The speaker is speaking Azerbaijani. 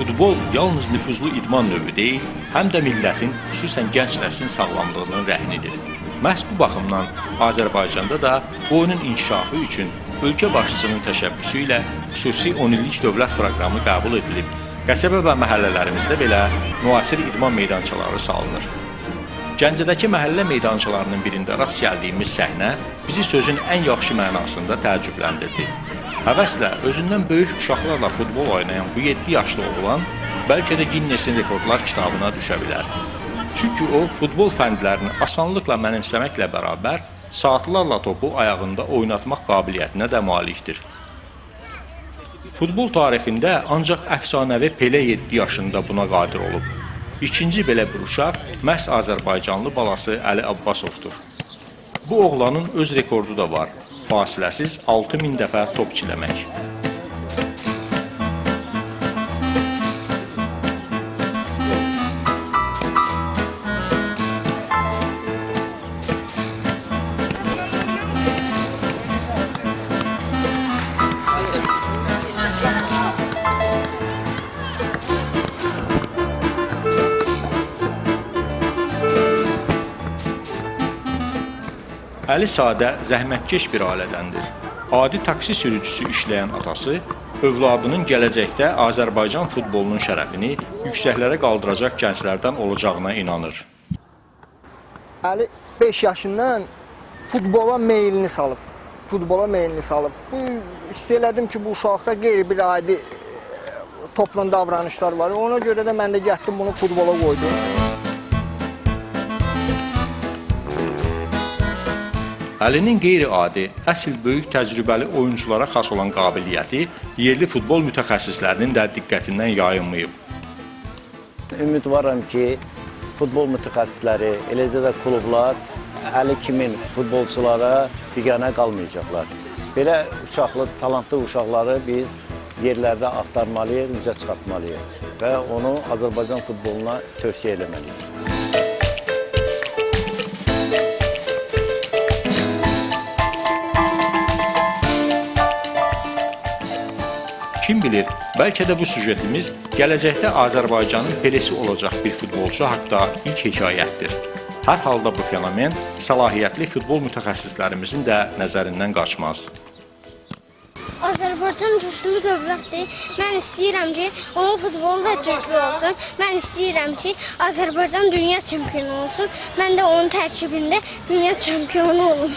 Futbol yalnız nüfuzlu idman növü deyil, həm də millətin, xüsusən gənc nəslin sağlamlığının rəhnidir. Məhz bu baxımdan Azərbaycanda da bu oyunun inkişafı üçün ölkə başçısının təşəbbüsü ilə xüsusi 10 illik dövlət proqramı qəbul edilib. Qəsəbə və məhəllələrimizdə belə müasir idman meydançaları salınır. Gəncədəki məhəllə meydançalarının birində rast gəldiyimiz səhnə bizi sözün ən yaxşı mənasında təəccübləndirdi. Həvəslə, özündən böyük uşaqlarla futbol oynayan bu 7 yaşlı oğlan bəlkə də Ginnesin rekordlar kitabına düşə bilər. Çünki o, futbol fəndlərini asanlıqla mənimsəməklə bərabər, saatlarla topu ayağında oynatmaq qabiliyyətinə də malikdir. Futbol tarixində ancaq əfsanəvi Pele 7 yaşında buna qadir olub. İkinci belə bir uşaq məhz Azərbaycanlı balası Əli Abbasovdur. Bu oğlanın öz rekordu da var. Fasiləsiz 6000 dəfə top çiləmək. Əli sadə, zəhmətkeş bir ailədəndir. Adi taksi sürücüsü işləyən atası, övladının gələcəkdə Azərbaycan futbolunun şərəfini yüksəklərə qaldıracaq gənclərdən olacağına inanır. Əli 5 yaşından futbola meylini salıb. Bu, hiss elədim ki, bu uşaqda qeyri bir adi topla davranışlar var. Ona görə də mən də getdim bunu futbola qoydum. Əlinin qeyri-adi, əsl böyük təcrübəli oyunculara xas olan qabiliyyəti yerli futbol mütəxəssislərinin də diqqətindən yayınmayıb. Ümidvaram ki, futbol mütəxəssisləri, eləcə də klublar Əli kimin futbolçulara biganə qalmayacaqlar. Belə uşaqlı, talantlı uşaqları biz yerlərdə axtarmalıyıq, üzə çıxartmalıyıq və onu Azərbaycan futboluna tövsiyə eləməliyik. Kim bilir, bəlkə də bu süjetimiz gələcəkdə Azərbaycanın Pelesi olacaq bir futbolçu haqda ilk hekayətdir. Hər halda bu fenomen səlahiyyətli futbol mütəxəssislərimizin də nəzərindən qaçmaz. Azərbaycan güclü dövlətdir. Mən istəyirəm ki, onun futbolu da güclü olsun. Mən istəyirəm ki, Azərbaycan dünya çempionu olsun. Mən də onun tərkibində dünya çempionu olum.